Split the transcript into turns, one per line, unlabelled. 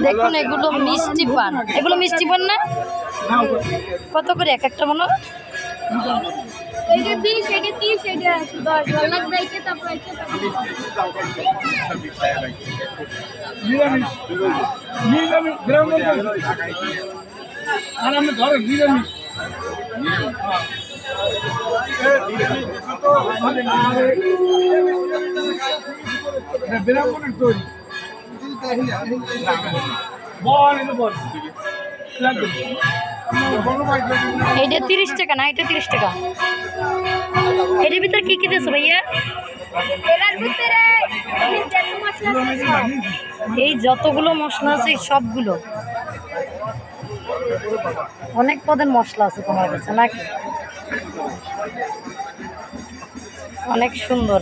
দেখুন এগুলো মিষ্টি পান, এগুলো মিষ্টি পান না? কত করে এক একটা মনে? এইটা 30 টাকা না, এটা 30 টাকা। এটার ভিতরে কি কি দিয়েছো ভাইয়া? এই যতগুলো মশলা আছে সবগুলো, অনেক পদের মশলা আছে তোমার কাছে নাকি? অনেক সুন্দর।